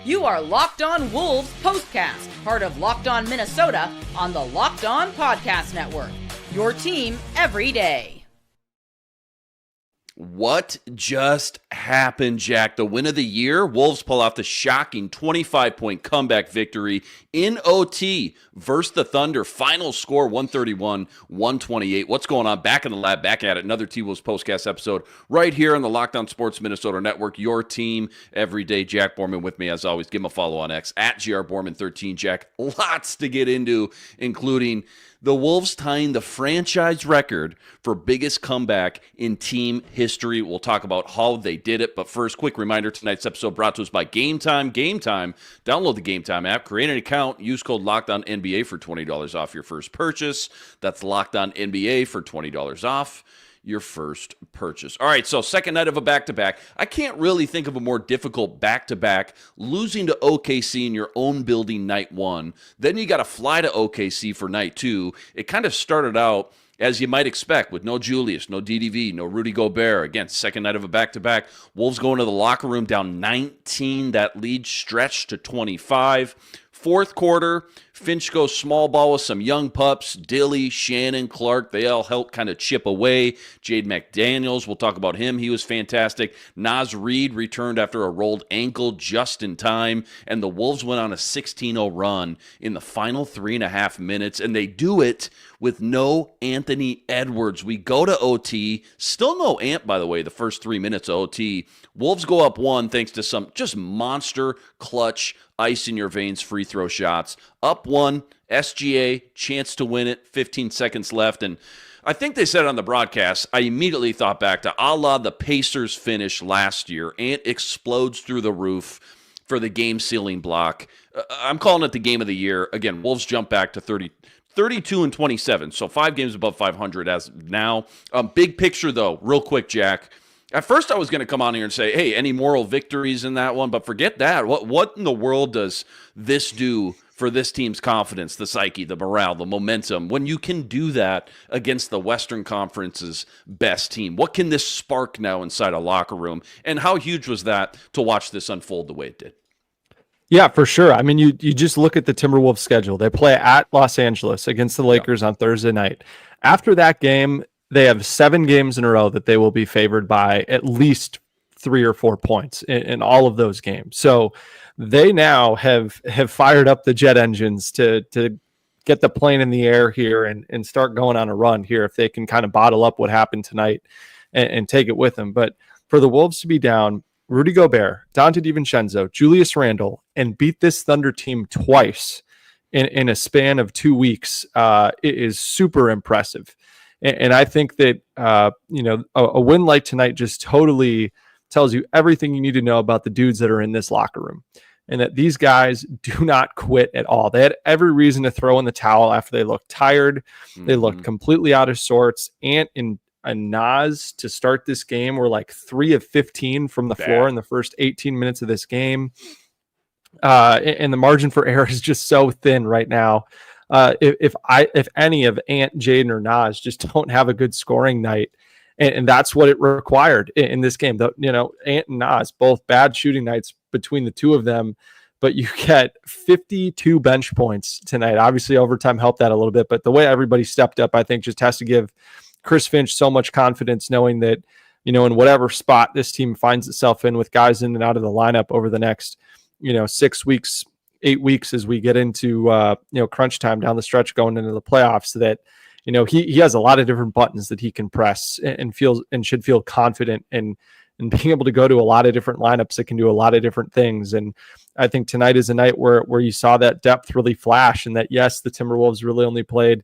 You are Locked On Wolves POSTCAST, part of Locked On Minnesota on the Locked On Podcast Network. Your team every day. What just happened, Jack? The win of the year? Wolves pull off the shocking 25-point comeback victory in OT versus the Thunder. Final score 131-128. What's going on? Back in the lab, back at it. Another T-Wolves Postcast episode right here on the Locked On Sports Minnesota Network. Your team every day. Jack Borman with me as always. Give him a follow on X at GRBorman13. Jack, lots to get into, including the Wolves tying the franchise record for biggest comeback in team history. We'll talk about how they did it. But first, quick reminder, tonight's episode brought to us by Game Time. Game Time. Download the Game Time app, create an account, use code LOCKEDONNBA for $20 off your first purchase. That's LOCKEDONNBA for $20 off your first purchase. All right, so second night of a back-to-back. I can't really think of a more difficult back-to-back. Losing to OKC in your own building night one. Then you got to fly to OKC for night two. It kind of started out as you might expect, with no Julius, no DDV, no Rudy Gobert. Again, second night of a back-to-back. Wolves going to the locker room down 19. That lead stretched to 25. Fourth quarter, Finch goes small ball with some young pups. Dilly, Shannon, Clark, they all help kind of chip away. Jaden McDaniels, we'll talk about him. He was fantastic. Naz Reid returned after a rolled ankle just in time. And the Wolves went on a 16-0 run in the final 3.5 minutes. And they do it with no Anthony Edwards. We go to OT. Still no Ant, by the way, the first 3 minutes of OT. Wolves go up one thanks to some just monster clutch ice in your veins free throw shots. Up one, SGA, chance to win it, 15 seconds left. And I think they said it on the broadcast, I immediately thought back to a la the Pacers finish last year. Ant explodes through the roof for the game-sealing block. I'm calling it the game of the year. Again, Wolves jump back to 32-27, so 5 games above 500 as of now. Big picture, though, real quick, Jack. At first, I was going to come on here and say, hey, any moral victories in that one? But forget that. What in the world does this do for this team's confidence, the psyche, the morale, the momentum, when you can do that against the Western Conference's best team? What can this spark now inside a locker room? And how huge was that to watch this unfold the way it did? Yeah, for sure. I mean, you just look at the Timberwolves schedule. They play at Los Angeles against the Lakers on Thursday night. After that game, they have 7 games in a row that they will be favored by at least 3 or 4 points in all of those games. So they now have fired up the jet engines to get the plane in the air here and start going on a run here if they can kind of bottle up what happened tonight and take it with them. But for the Wolves to be down Rudy Gobert, Dante DiVincenzo, Julius Randle, and beat this Thunder team twice in a span of 2 weeks is super impressive. And I think that, a win like tonight just totally tells you everything you need to know about the dudes that are in this locker room, and that these guys do not quit at all. They had every reason to throw in the towel after they looked tired. Mm-hmm. They looked completely out of sorts. Ant and Naz to start this game were like 3 of 15 from the floor in the first 18 minutes of this game. And the margin for error is just so thin right now. If any of Ant, Jaden, or Naz just don't have a good scoring night, and that's what it required in this game. Ant and Naz, both bad shooting nights between the two of them, but you get 52 bench points tonight. Obviously, overtime helped that a little bit, but the way everybody stepped up, I think, just has to give Chris Finch so much confidence, knowing that, in whatever spot this team finds itself in with guys in and out of the lineup over the next, 6 weeks, 8 weeks as we get into crunch time down the stretch going into the playoffs, that he has a lot of different buttons that he can press and should feel confident in being able to go to a lot of different lineups that can do a lot of different things. And I think tonight is a night where you saw that depth really flash, and that, yes, the Timberwolves really only played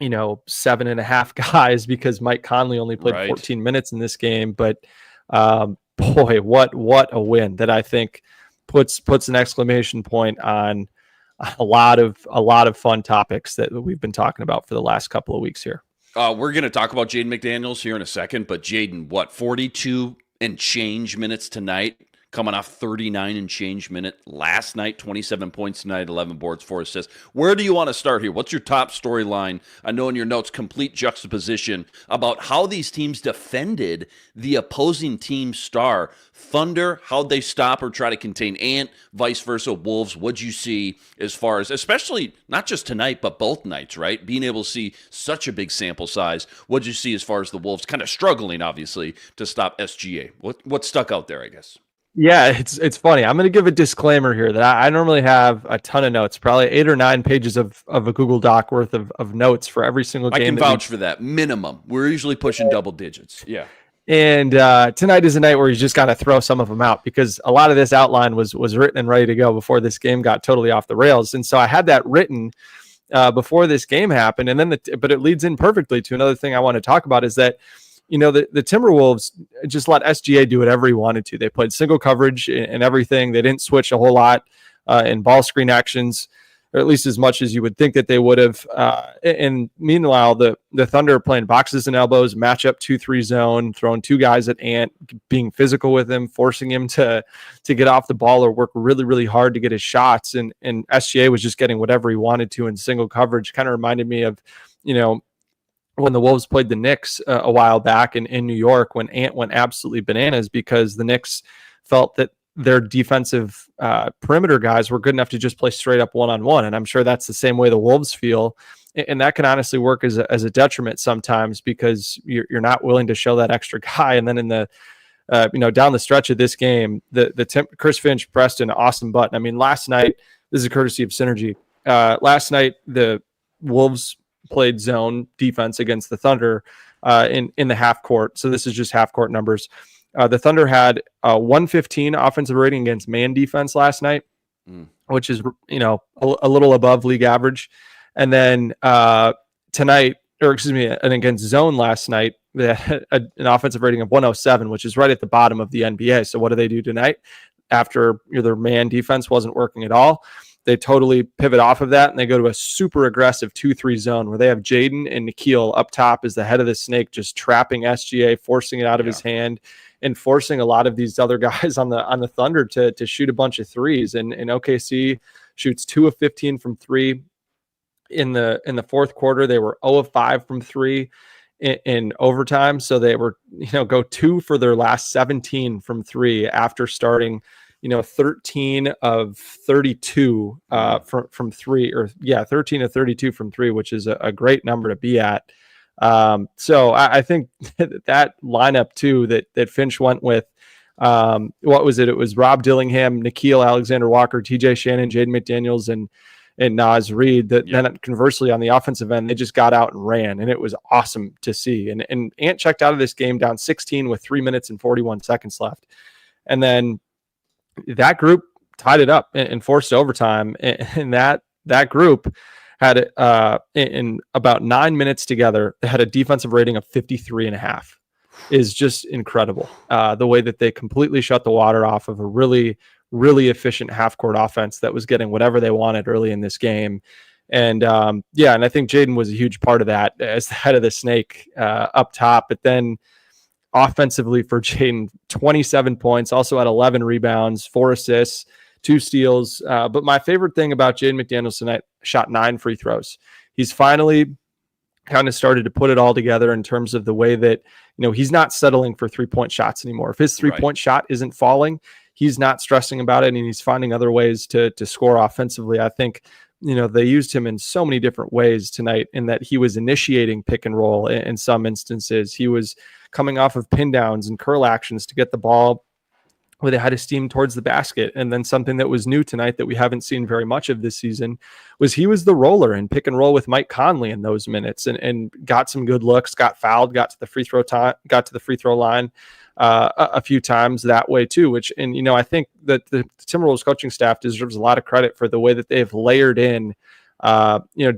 7.5 guys because Mike Conley only played 14 minutes in this game. But boy, what a win that I think puts an exclamation point on a lot of fun topics that we've been talking about for the last couple of weeks here. We're going to talk about Jaden McDaniels here in a second, but Jaden, 42 and change minutes tonight? coming off 39 and change minute last night, 27 points tonight, 11 boards, 4 assists. Where do you want to start here? What's your top storyline? I know in your notes, complete juxtaposition about how these teams defended the opposing team's star. Thunder, how'd they stop or try to contain Ant, vice versa, Wolves. What'd you see as far as, especially not just tonight, but both nights, right? Being able to see such a big sample size. What'd you see as far as the Wolves kind of struggling, obviously, to stop SGA? What stuck out there, I guess? Yeah, it's funny. I'm going to give a disclaimer here that I normally have a ton of notes, probably 8 or 9 pages of a Google Doc worth of notes for every single game. I can vouch for that. Minimum. We're usually pushing double digits. Yeah. And tonight is a night where you just got to throw some of them out because a lot of this outline was written and ready to go before this game got totally off the rails. And so I had that written before this game happened. And then, but it leads in perfectly to another thing I want to talk about is that, you know, the Timberwolves just let SGA do whatever he wanted to. They played single coverage and everything. They didn't switch a whole lot in ball screen actions, or at least as much as you would think that they would have. And meanwhile, the Thunder are playing boxes and elbows, matchup 2-3 zone, throwing 2 guys at Ant, being physical with him, forcing him to get off the ball or work really, really hard to get his shots. And SGA was just getting whatever he wanted to in single coverage. Kind of reminded me of, you know, when the Wolves played the Knicks a while back in New York, when Ant went absolutely bananas because the Knicks felt that their defensive perimeter guys were good enough to just play straight up one-on-one. And I'm sure that's the same way the Wolves feel. And that can honestly work as a detriment sometimes because you're not willing to show that extra guy. And then in the, down the stretch of this game, Chris Finch pressed an awesome button. I mean, last night, this is a courtesy of Synergy. Last night, the Wolves played zone defense against the Thunder in the half court. So this is just half court numbers. The Thunder had 115 offensive rating against man defense last night, which is, a little above league average. And then tonight, and against zone last night, they had an offensive rating of 107, which is right at the bottom of the NBA. So what do they do tonight? After their man defense wasn't working at all, they totally pivot off of that and they go to a super aggressive 2-3 zone where they have Jaden and Nikhil up top as the head of the snake, just trapping SGA, forcing it out of his hand and forcing a lot of these other guys on the Thunder to shoot a bunch of threes. And OKC shoots 2 of 15 from 3 in the fourth quarter. They were 0 of 5 from 3 in overtime. So they were, go 2 for their last 17 from 3 after starting 13 of 32 from 3, 13 of 32 from 3, which is a great number to be at. So I think that lineup too that Finch went with, what was it? It was Rob Dillingham, Nikhil Alexander-Walker, TJ Shannon, Jaden McDaniels, and Naz Reid. Then conversely on the offensive end, they just got out and ran, and it was awesome to see. And Ant checked out of this game down 16 with 3 minutes and 41 seconds left. And then that group tied it up and forced overtime. And that group had in about 9 minutes together, they had a defensive rating of 53.5. Is just incredible. The way that they completely shut the water off of a really, really efficient half-court offense that was getting whatever they wanted early in this game. And and I think Jaden was a huge part of that as the head of the snake up top. But then offensively for Jaden, 27 points, also had 11 rebounds, 4 assists, 2 steals. But my favorite thing about Jaden McDaniels tonight, shot 9 free throws. He's finally kind of started to put it all together in terms of the way that, he's not settling for 3-point shots anymore. If his 3-point shot isn't falling, he's not stressing about it, and he's finding other ways to score offensively. I think, they used him in so many different ways tonight in that he was initiating pick and roll in some instances. He was coming off of pin downs and curl actions to get the ball where they had to steam towards the basket. And then something that was new tonight that we haven't seen very much of this season was he was the roller and pick and roll with Mike Conley in those minutes and got some good looks, got fouled, got to the free throw line a few times that way too, I think that the Timberwolves coaching staff deserves a lot of credit for the way that they've layered in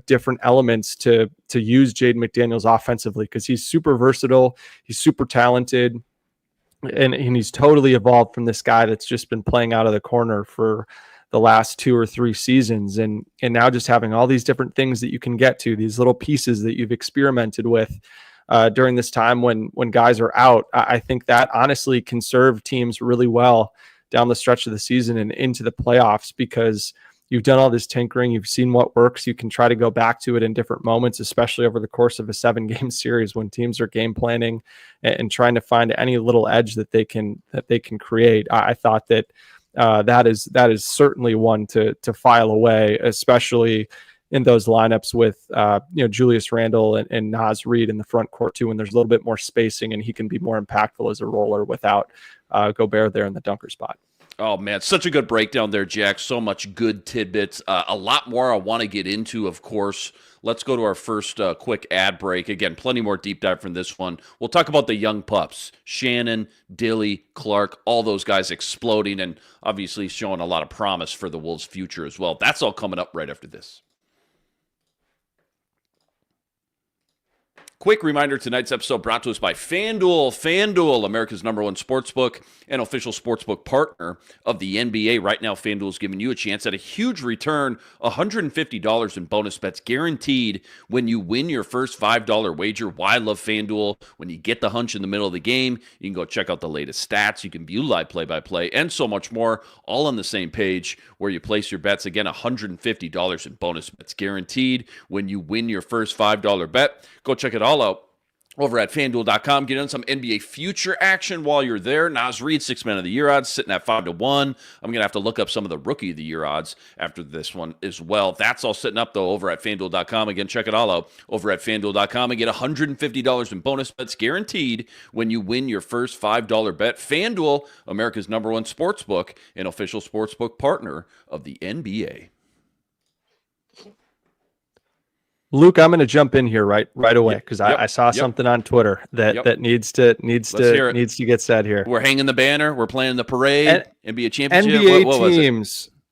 different elements to use Jaden McDaniels offensively, because he's super versatile, he's super talented, and he's totally evolved from this guy that's just been playing out of the corner for the last 2 or 3 seasons, and now just having all these different things that you can get to, these little pieces that you've experimented with during this time when guys are out. I think that honestly can serve teams really well down the stretch of the season and into the playoffs, because you've done all this tinkering. You've seen what works. You can try to go back to it in different moments, especially over the course of a 7-game series when teams are game planning and trying to find any little edge that they can create. I thought that that is certainly one to file away, especially in those lineups with Julius Randle and Naz Reid in the front court too, when there's a little bit more spacing and he can be more impactful as a roller without Gobert there in the dunker spot. Oh, man, such a good breakdown there, Jack. So much good tidbits. A lot more I want to get into, of course. Let's go to our first quick ad break. Again, plenty more deep dive from this one. We'll talk about the young pups, Shannon, Dilly, Clark, all those guys exploding and obviously showing a lot of promise for the Wolves' future as well. That's all coming up right after this. Quick reminder, tonight's episode brought to us by FanDuel. FanDuel, America's #1 sportsbook and official sportsbook partner of the NBA. Right now, FanDuel is giving you a chance at a huge return, $150 in bonus bets guaranteed when you win your first $5 wager. Why I love FanDuel? When you get the hunch in the middle of the game, you can go check out the latest stats. You can view live play-by-play and so much more, all on the same page where you place your bets. Again, $150 in bonus bets guaranteed when you win your first $5 bet. Go check it all out over at FanDuel.com. Get on some NBA future action while you're there. Naz Reid, 6 Man of the Year odds, sitting at 5-1. I'm going to have to look up some of the Rookie of the Year odds after this one as well. That's all sitting up, though, over at FanDuel.com. Again, check it all out over at FanDuel.com and get $150 in bonus bets guaranteed when you win your first $5 bet. FanDuel, America's #1 sportsbook and official sportsbook partner of the NBA. Luke, I'm going to jump in here right away because I saw something on Twitter that needs to get said here. We're hanging the banner. We're playing the parade. NBA championship.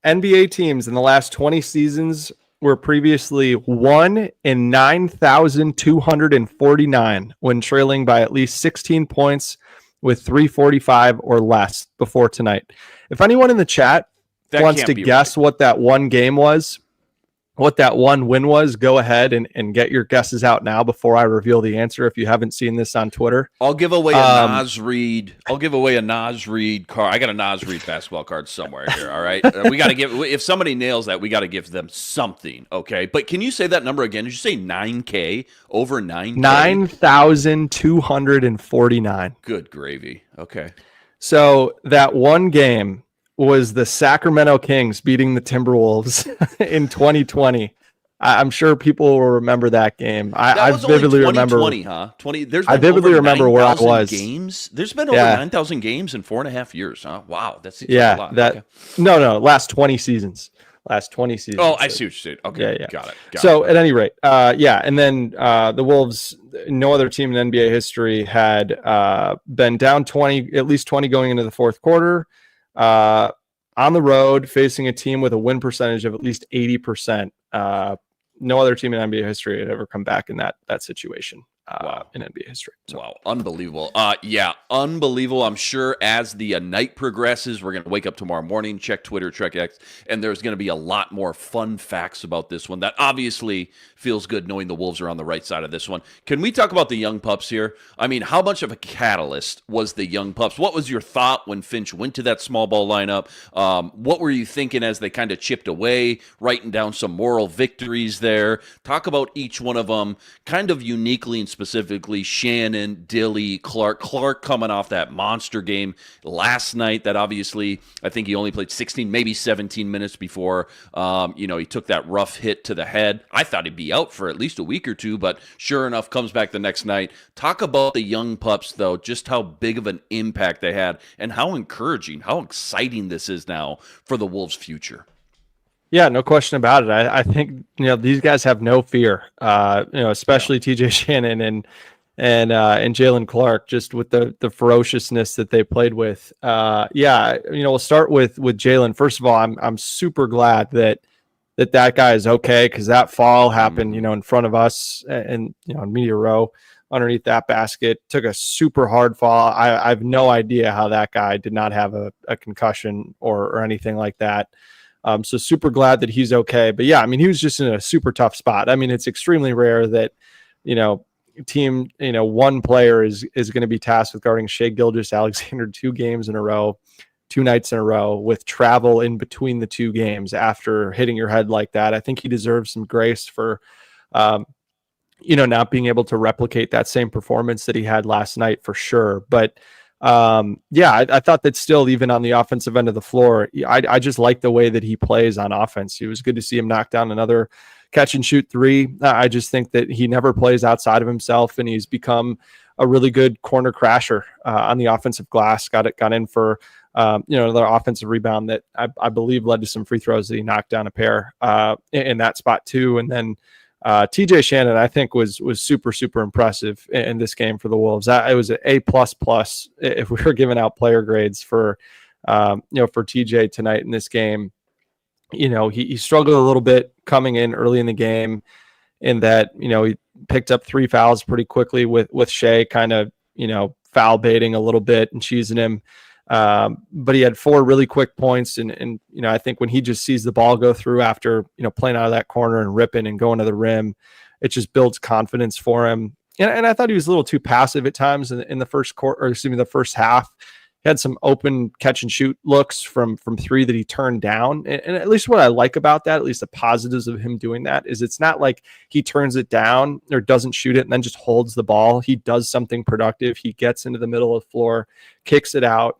NBA teams in the last 20 seasons were previously 1 in 9,249 when trailing by at least 16 points with 3:45 or less before tonight. If anyone in the chat wants to guess what that one game was, what that one win was, go ahead and get your guesses out now before I reveal the answer. If you haven't seen this on Twitter, I'll give away a Naz Reid. I'll give away a Naz Reid card. I got a Naz Reid basketball card somewhere here. All right, we got to give. If somebody nails that, we got to give them something. Okay, but can you say that number again? Did you say 9K? Over 9K? 9,249. Good gravy. Okay. So that one game was the Sacramento Kings beating the Timberwolves in 2020. I'm sure people will remember that game. I vividly remember. 2020, huh? 20. I vividly remember where I was. Games. There's been over 9,000 games in 4.5 years, huh? Wow, that's a lot. No, last 20 seasons. Last 20 seasons. Oh, I see what you're saying. Okay, yeah. Got it. So at any rate, and then the Wolves, no other team in NBA history had been down at least 20 going into the fourth quarter. On the road, facing a team with a win percentage of at least 80%. No other team in NBA history had ever come back in that situation. In NBA history. So. Wow, unbelievable. Unbelievable. I'm sure as the night progresses, we're going to wake up tomorrow morning, check Twitter, check X, and there's going to be a lot more fun facts about this one. That obviously feels good knowing the Wolves are on the right side of this one. Can we talk about the young pups here? I mean, how much of a catalyst was the young pups? What was your thought when Finch went to that small ball lineup? What were you thinking as they kind of chipped away, writing down some moral victories there? Talk about each one of them kind of uniquely and specifically Shannon, Dilly, Clark coming off that monster game last night that obviously I think he only played 16, maybe 17 minutes before he took that rough hit to the head. I thought he'd be out for at least a week or two, but sure enough comes back the next night. Talk about the young pups though, just how big of an impact they had and how encouraging, how exciting this is now for the Wolves' future. Yeah, no question about it. I think these guys have no fear. Especially TJ Shannon and Jalen Clark, just with the ferociousness that they played with. We'll start with Jalen. First of all, I'm super glad that guy is okay, because that fall happened, in front of us and in media row underneath that basket. Took a super hard fall. I have no idea how that guy did not have a concussion or anything like that. So super glad that he's okay. But yeah, I mean, he was just in a super tough spot. I mean, it's extremely rare that, one player is going to be tasked with guarding Shai Gilgeous-Alexander 2 games in a row. 2 nights in a row with travel in between the 2 games after hitting your head like that. I think he deserves some grace for, not being able to replicate that same performance that he had last night for sure. But I thought that still, even on the offensive end of the floor, I just like the way that he plays on offense. It was good to see him knock down another catch and shoot 3. I just think that he never plays outside of himself, and he's become a really good corner crasher on the offensive glass. Got in for another offensive rebound that I believe led to some free throws that he knocked down a pair in that spot too. And then TJ Shannon, I think, was super, super impressive in this game for the Wolves. It was an A++ if we were giving out player grades for TJ tonight in this game. He struggled a little bit coming in early in the game, in that, he picked up 3 fouls pretty quickly with Shea kind of, foul baiting a little bit and cheesing him. But he had 4 really quick points. And I think when he just sees the ball go through after, playing out of that corner and ripping and going to the rim, it just builds confidence for him. And I thought he was a little too passive at times in the first quarter, the first half. He had some open catch and shoot looks from 3 that he turned down. And at least what I like about that, at least the positives of him doing that, is it's not like he turns it down or doesn't shoot it and then just holds the ball. He does something productive. He gets into the middle of the floor, kicks it out,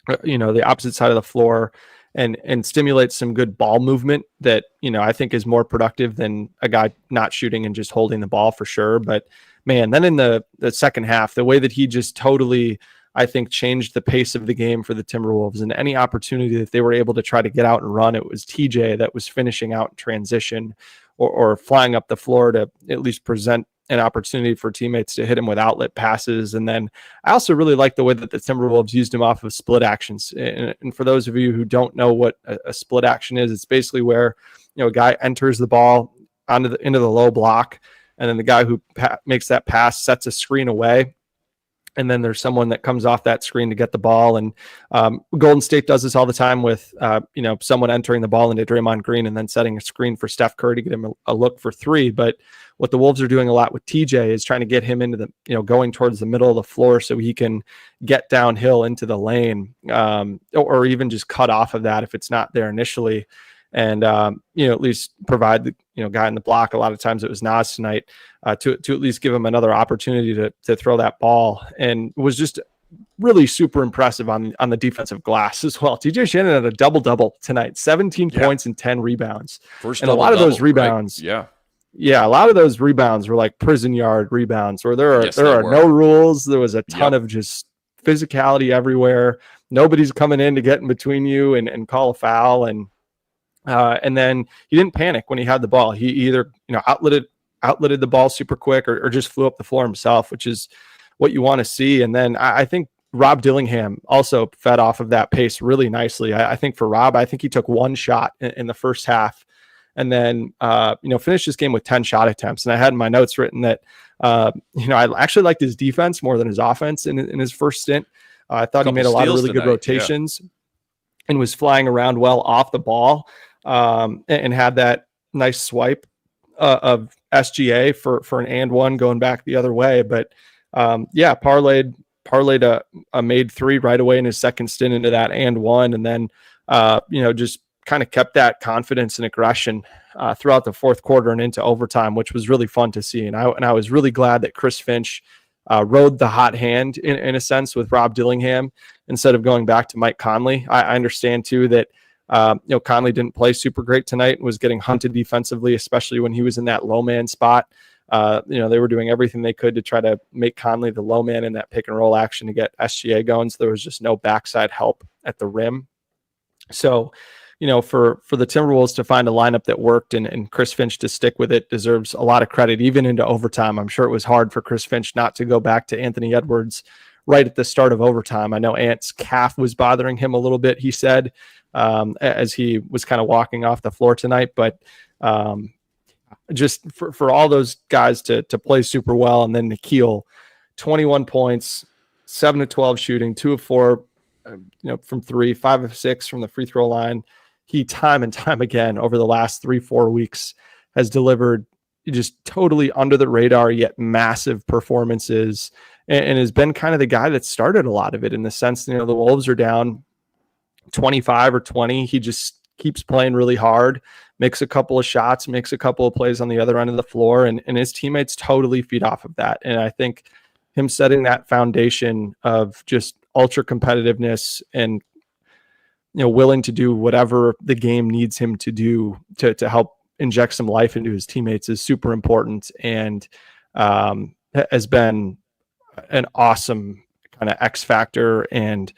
the opposite side of the floor, and stimulates some good ball movement that, I think is more productive than a guy not shooting and just holding the ball for sure. But man, then in the second half, the way that he just totally, I think, changed the pace of the game for the Timberwolves, and any opportunity that they were able to try to get out and run, it was TJ that was finishing out in transition or flying up the floor to at least present an opportunity for teammates to hit him with outlet passes. And then I also really like the way that the Timberwolves used him off of split actions. And for those of you who don't know what a split action is, it's basically where, a guy enters the ball into the low block, and then the guy who makes that pass sets a screen away. And then there's someone that comes off that screen to get the ball. And Golden State does this all the time with, someone entering the ball into Draymond Green and then setting a screen for Steph Curry to get him a look for 3. But what the Wolves are doing a lot with TJ is trying to get him into the, going towards the middle of the floor so he can get downhill into the lane, or even just cut off of that if it's not there initially. And, at least provide the, guy in the block. A lot of times it was Nas tonight, to at least give him another opportunity to throw that ball, and was just really super impressive on the defensive glass as well. TJ Shannon had a double-double tonight, 17 points and 10 rebounds. First and a lot of those rebounds, right? Yeah, a lot of those rebounds were like prison yard rebounds where there are no rules. There was a ton of just physicality everywhere. Nobody's coming in to get in between you and call a foul. And then he didn't panic when he had the ball. He either, outletted the ball super quick or just flew up the floor himself, which is what you want to see. And then I think Rob Dillingham also fed off of that pace really nicely. I think for Rob, I think he took 1 shot in the first half, and then, finished this game with 10 shot attempts. And I had in my notes written that, I actually liked his defense more than his offense in his first stint. I thought he made a lot of really good rotations and was flying around well off the ball. And had that nice swipe of SGA for an and one going back the other way. But parlayed a made 3 right away in his second stint into that and one. And then, just kind of kept that confidence and aggression throughout the fourth quarter and into overtime, which was really fun to see. And I was really glad that Chris Finch rode the hot hand in a sense with Rob Dillingham instead of going back to Mike Conley. I understand too that, Conley didn't play super great tonight and was getting hunted defensively, especially when he was in that low man spot. They were doing everything they could to try to make Conley the low man in that pick and roll action to get SGA going. So there was just no backside help at the rim. So, for the Timberwolves to find a lineup that worked and Chris Finch to stick with it deserves a lot of credit, even into overtime. I'm sure it was hard for Chris Finch not to go back to Anthony Edwards right at the start of overtime. I know Ant's calf was bothering him a little bit, he said, as he was kind of walking off the floor tonight. But just for all those guys to play super well. And then Nikhil, 21 points, 7 of 12 shooting, 2 of 4, from 3, 5 of 6 from the free throw line. He time and time again over the last 3-4 weeks has delivered just totally under the radar yet massive performances, and has been kind of the guy that started a lot of it, in the sense, the Wolves are down 25 or 20. He just keeps playing really hard, makes a couple of shots, makes a couple of plays on the other end of the floor, and his teammates totally feed off of that. And I think him setting that foundation of just ultra competitiveness and willing to do whatever the game needs him to do to help inject some life into his teammates is super important, and has been an awesome kind of X factor and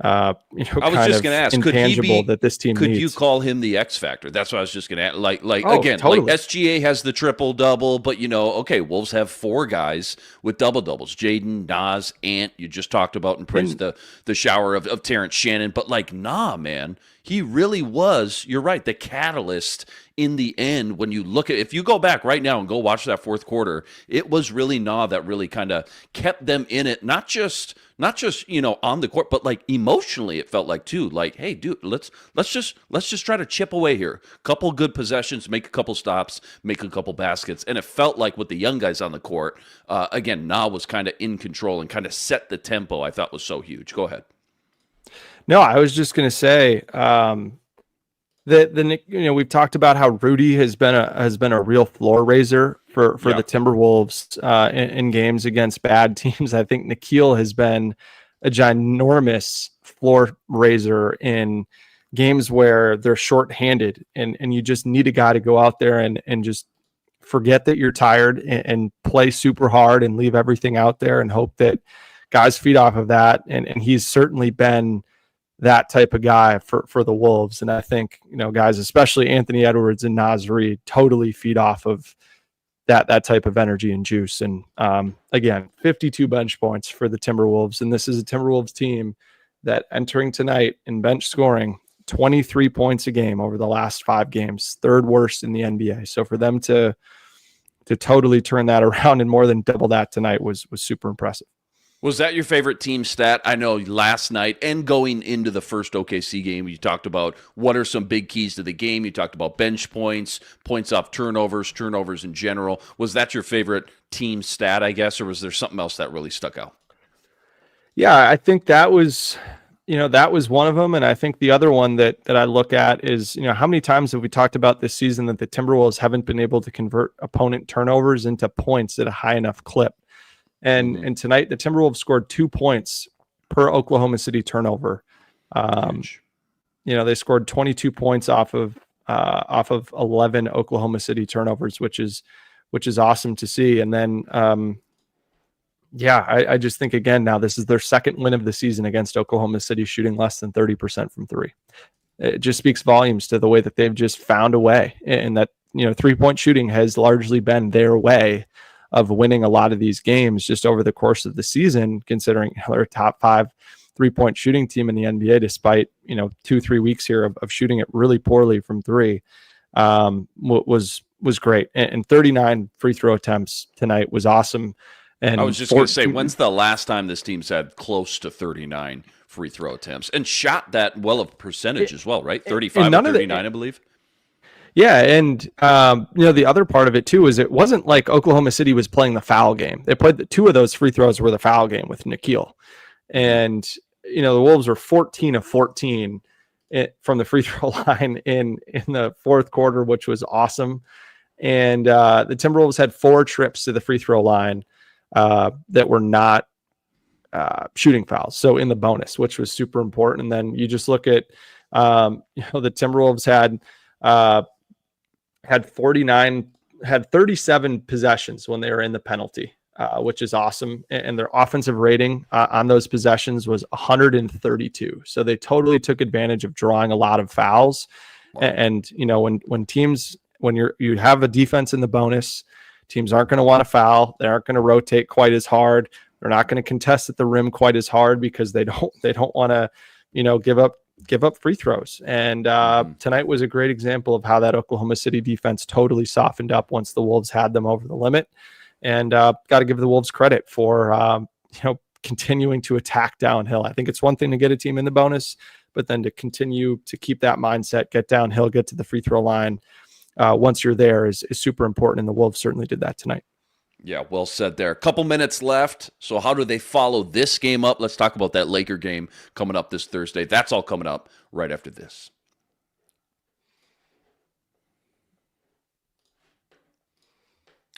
I was just going to ask, intangible that this team could needs. you call him the X factor? That's what I was just going to ask. Totally. Like SGA has the triple double, but okay, Wolves have 4 guys with double doubles: Jaden, Nas, Ant. You just talked about and praised the shower of Terrence Shannon, but man, he really was. You're right, the catalyst in the end. When you look at, if you go back right now and go watch that fourth quarter, it was really that really kind of kept them in it. Not just on the court, but emotionally, it felt like too. Hey, dude, let's just try to chip away here. Couple good possessions, make a couple stops, make a couple baskets, and it felt like with the young guys on the court, again, Na was kind of in control and kind of set the tempo. I thought was so huge. Go ahead. No, I was just going to say that we've talked about how Rudy has been a real floor raiser for the Timberwolves in games against bad teams. I think Nickeil has been a ginormous floor raiser in games where they're shorthanded and you just need a guy to go out there and just forget that you're tired and play super hard and leave everything out there and hope that guys feed off of that. And he's certainly been that type of guy for the Wolves. And I think, guys, especially Anthony Edwards and Naz Reid, totally feed off of that type of energy and juice. And again, 52 bench points for the Timberwolves. And this is a Timberwolves team that entering tonight in bench scoring 23 points a game over the last 5 games, 3rd worst in the NBA. So for them to totally turn that around and more than double that tonight was super impressive. Was that your favorite team stat? I know last night and going into the first OKC game, you talked about what are some big keys to the game. You talked about bench points, points off turnovers in general. Was that your favorite team stat, I guess, or was there something else that really stuck out? Yeah, I think that was one of them. And I think the other one that I look at is, how many times have we talked about this season that the Timberwolves haven't been able to convert opponent turnovers into points at a high enough clip? And tonight, the Timberwolves scored 2 points per Oklahoma City turnover. They scored 22 points off of 11 Oklahoma City turnovers, which is awesome to see. And then, I just think, again, now this is their 2nd win of the season against Oklahoma City, shooting less than 30% from 3. It just speaks volumes to the way that they've just found a way, and that 3-point shooting has largely been their way of winning a lot of these games just over the course of the season, considering they're a top 5 3-point shooting team in the NBA, despite 2-3 weeks here of shooting it really poorly from 3, was great. And 39 free throw attempts tonight was awesome. And I was just going to say, when's the last time this team's had close to 39 free throw attempts and shot that well of percentage as well, right? 35 or 39, I believe. Yeah, and the other part of it too is it wasn't like Oklahoma City was playing the foul game. They played 2 of those free throws were the foul game with Nickeil, and the Wolves were 14 of 14 from the free throw line in the 4th quarter, which was awesome. And the Timberwolves had 4 trips to the free throw line that were not shooting fouls, so in the bonus, which was super important. And then you just look at the Timberwolves had 37 possessions when they were in the penalty, which is awesome. And their offensive rating on those possessions was 132. So they totally took advantage of drawing a lot of fouls. Wow. And when you have a defense in the bonus, teams aren't going to want to foul. They aren't going to rotate quite as hard. They're not going to contest at the rim quite as hard because they don't want to, give up free throws. And tonight was a great example of how that Oklahoma City defense totally softened up once the Wolves had them over the limit. And got to give the Wolves credit for continuing to attack downhill. I think it's one thing to get a team in the bonus, but then to continue to keep that mindset, get downhill, get to the free throw line once you're there is super important. And the Wolves certainly did that tonight. Yeah, well said there. A couple minutes left. So how do they follow this game up? Let's talk about that Laker game coming up this Thursday. That's all coming up right after this.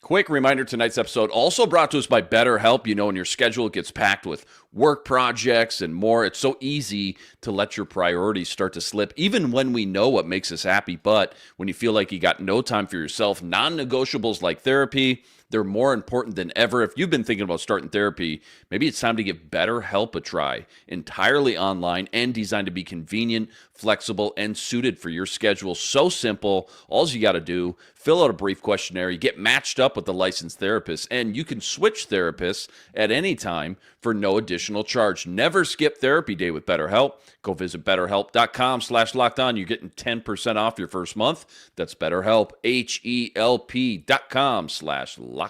Quick reminder, tonight's episode also brought to us by BetterHelp. You know, when your schedule gets packed with work projects and more, it's so easy to let your priorities start to slip, even when we know what makes us happy. But when you feel like you got no time for yourself, non-negotiables like therapy, they're more important than ever. If you've been thinking about starting therapy, maybe it's time to give BetterHelp a try. Entirely online and designed to be convenient, flexible, and suited for your schedule. So simple. All you got to do, fill out a brief questionnaire, you get matched up with a licensed therapist, and you can switch therapists at any time for no additional charge. Never skip therapy day with BetterHelp. Go visit BetterHelp.com/lockedon. You're getting 10% off your first month. That's BetterHelp, HELP.com/lockedon.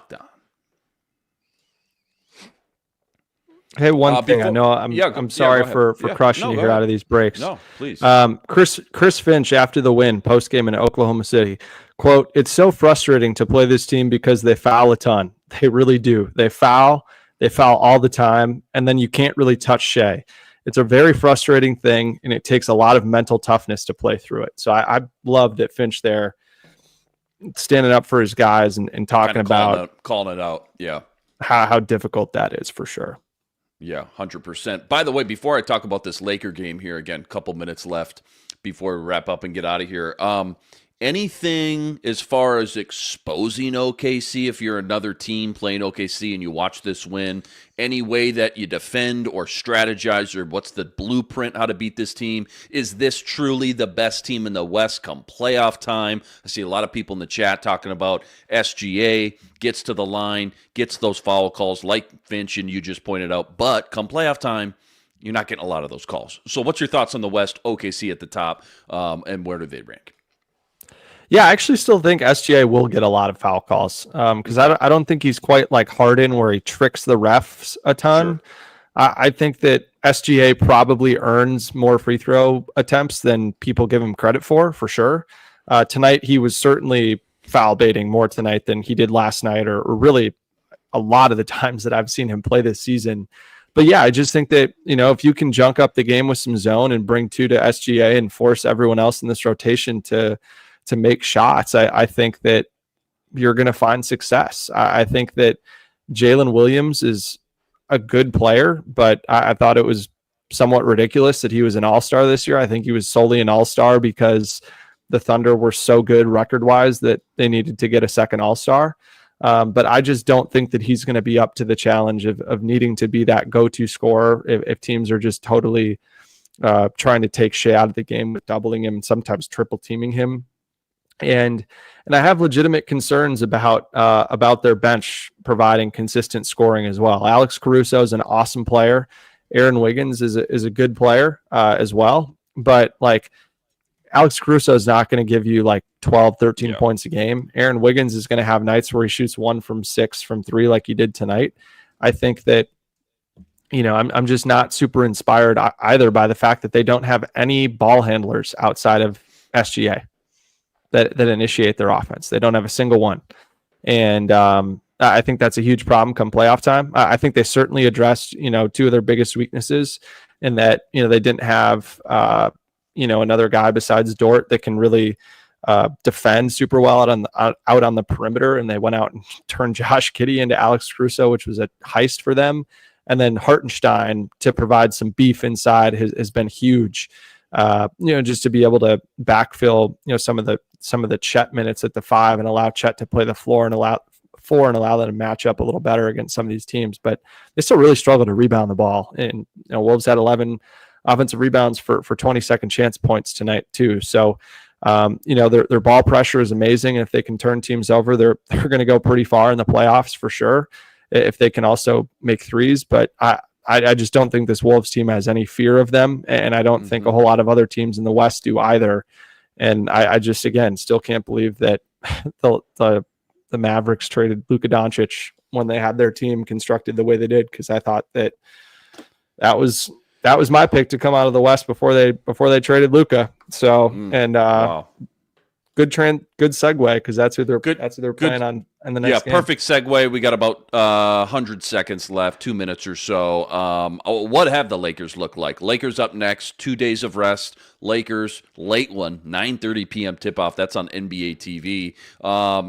Hey, one thing. I know I'm sorry for crushing you here out of these breaks. No, please. Chris Finch, after the win, post-game in Oklahoma City, quote, "It's so frustrating to play this team because they foul a ton. They really do. They foul all the time, and then you can't really touch Shea. It's a very frustrating thing, and it takes a lot of mental toughness to play through it." So I loved it, Finch there, standing up for his guys and talking about calling it out. Yeah. How difficult that is for sure. Yeah, 100%. By the way, before I talk about this Laker game here, again, a couple minutes left before we wrap up and get out of here. Anything as far as exposing OKC, if you're another team playing OKC and you watch this win, any way that you defend or strategize, or what's the blueprint how to beat this team? Is this truly the best team in the West come playoff time? I see a lot of people in the chat talking about SGA gets to the line, gets those foul calls like Finch and you just pointed out, but come playoff time, you're not getting a lot of those calls. So what's your thoughts on the West, OKC at the top, and where do they rank? Yeah, I actually still think SGA will get a lot of foul calls because I don't think he's quite like Harden where he tricks the refs a ton. Sure. I think that SGA probably earns more free throw attempts than people give him credit for sure. Tonight, he was certainly foul baiting more tonight than he did last night or really a lot of the times that I've seen him play this season. But yeah, I just think that, you know, if you can junk up the game with some zone and bring two to SGA and force everyone else in this rotation to make shots, I think that you're going to find success. I think that Jalen Williams is a good player, but I thought it was somewhat ridiculous that he was an all-star this year. I think he was solely an all-star because the Thunder were so good record-wise that they needed to get a second all-star. But I just don't think that he's going to be up to the challenge of needing to be that go-to scorer if teams are just totally trying to take Shea out of the game with doubling him and sometimes triple teaming him. And I have legitimate concerns about their bench providing consistent scoring as well. Alex Caruso is an awesome player. Aaron Wiggins is a good player as well. But like Alex Caruso is not going to give you like 12, 13 points a game. Aaron Wiggins is going to have nights where he shoots 1 from 6 from 3 like he did tonight. I think that, you know, I'm just not super inspired either by the fact that they don't have any ball handlers outside of SGA that initiate their offense. They don't have a single one. And I think that's a huge problem come playoff time. I think they certainly addressed, you know, two of their biggest weaknesses in that, you know, they didn't have, you know, another guy besides Dort that can really defend super well out on the perimeter. And they went out and turned Josh Giddey into Alex Caruso, which was a heist for them. And then Hartenstein to provide some beef inside has been huge. You know, just to be able to backfill, you know, some of the Chet minutes at the 5 and allow Chet to play the floor and allow them to match up a little better against some of these teams. But they still really struggle to rebound the ball. And, you know, Wolves had 11 offensive rebounds for 20 second chance points tonight too. So, you know, their ball pressure is amazing. And if they can turn teams over, they're going to go pretty far in the playoffs for sure. If they can also make threes, but I just don't think this Wolves team has any fear of them. And I don't think a whole lot of other teams in the West do either. And I just, again, still can't believe that the Mavericks traded Luka Doncic when they had their team constructed the way they did. Cause I thought that was my pick to come out of the West before they traded Luka. So, wow. good segue, because that's who they're Good. playing on in the next game. Perfect segue. We got about 100 seconds left, 2 minutes or so. What have the Lakers looked like? Lakers up next, 2 days of rest. Lakers, late one, 9:30 p.m. tip-off. That's on NBA TV.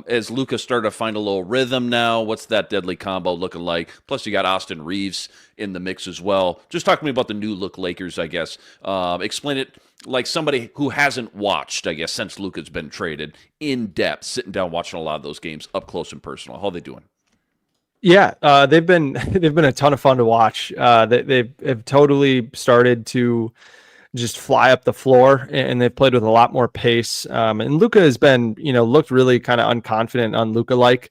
As Luka started to find a little rhythm now, what's that deadly combo looking like? Plus, you got Austin Reeves in the mix as well. Just talk to me about the new look Lakers, I guess. Explain it like somebody who hasn't watched, I guess, since Luka's been traded, in depth, sitting down watching a lot of those games up close and personal. How are they doing? Yeah, they've been a ton of fun to watch. They've totally started to just fly up the floor, and they've played with a lot more pace. And Luka has been, looked really kind of unconfident, Luka-like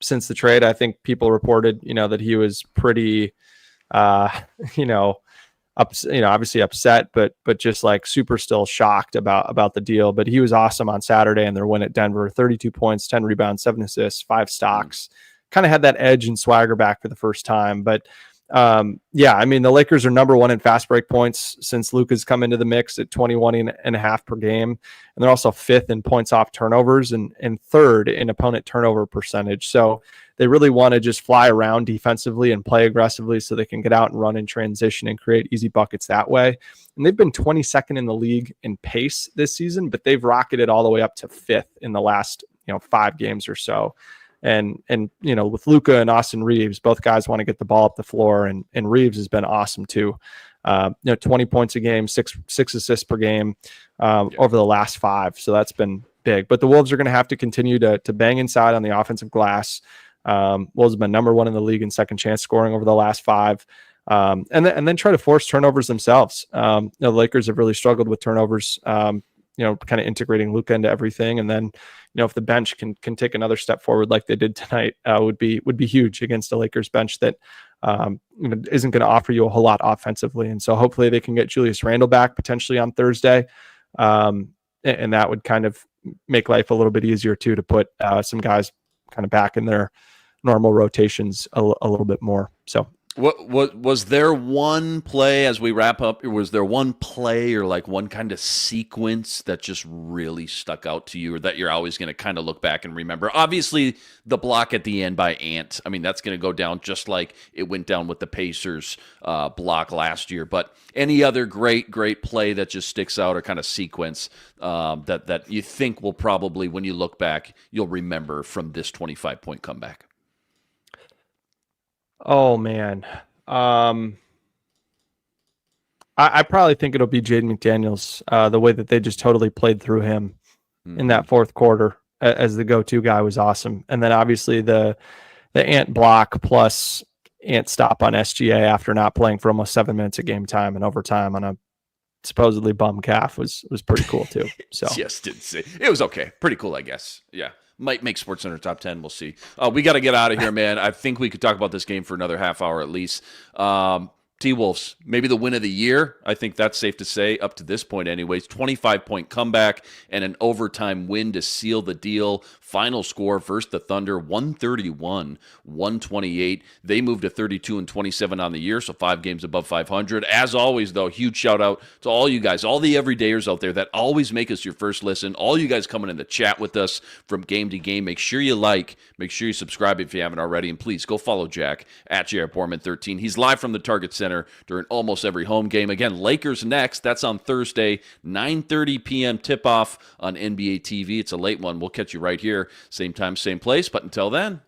since the trade. I think people reported, that he was pretty, obviously upset, but just like super still shocked about the deal. But he was awesome on Saturday and their win at Denver. 32 points, 10 rebounds, 7 assists, 5 stocks. Kind of had that edge and swagger back for the first time. But the Lakers are number one in fast break points since Luka's come into the mix at 21.5 per game. And they're also 5th in points off turnovers and 3rd in opponent turnover percentage. So they really want to just fly around defensively and play aggressively so they can get out and run in transition and create easy buckets that way. And they've been 22nd in the league in pace this season, but they've rocketed all the way up to 5th in the last, 5 games or so. And with Luka and Austin Reeves, both guys want to get the ball up the floor, and Reeves has been awesome too. 20 points a game, six assists per game over the last 5. So that's been big. But the Wolves are going to have to continue to bang inside on the offensive glass. Wolves have been number 1 in the league in second chance scoring over the last 5. And then try to force turnovers themselves. The Lakers have really struggled with turnovers, kind of integrating Luka into everything. And then, if the bench can take another step forward like they did tonight, would be huge against a Lakers bench that isn't going to offer you a whole lot offensively. And so hopefully they can get Julius Randle back potentially on Thursday. And that would kind of make life a little bit easier too, to put some guys kind of back in their normal rotations a little bit more. So what was there one play as we wrap up? Or was there one play or like one kind of sequence that just really stuck out to you, or that you're always going to kind of look back and remember? Obviously, the block at the end by Ant. I mean, that's going to go down just like it went down with the Pacers block last year. But any other great play that just sticks out, or kind of sequence that you think will probably, when you look back, you'll remember from this 25-point comeback? Oh man. I probably think it'll be Jaden McDaniels, the way that they just totally played through him in that fourth quarter as the go-to guy was awesome. And then obviously the Ant block plus Ant stop on SGA after not playing for almost 7 minutes of game time and overtime on a supposedly bum calf was pretty cool too. So yes, didn't see. It was okay. Pretty cool, I guess. Yeah. Might make SportsCenter top 10. We'll see. We got to get out of here, man. I think we could talk about this game for another half hour at least. T-Wolves, maybe the win of the year. I think that's safe to say up to this point anyways. 25-point comeback and an overtime win to seal the deal. Final score versus the Thunder, 131-128. They moved to 32-27 on the year, so 5 games above 500. As always, though, huge shout-out to all you guys, all the everydayers out there that always make us your first listen, all you guys coming in the chat with us from game to game. Make sure you make sure you subscribe if you haven't already, and please go follow Jack at Borman13. He's live from the Target Center during almost every home game. Again, Lakers next. That's on Thursday, 9:30 p.m. tip-off on NBA TV. It's a late one. We'll catch you right here. Same time, same place. But until then,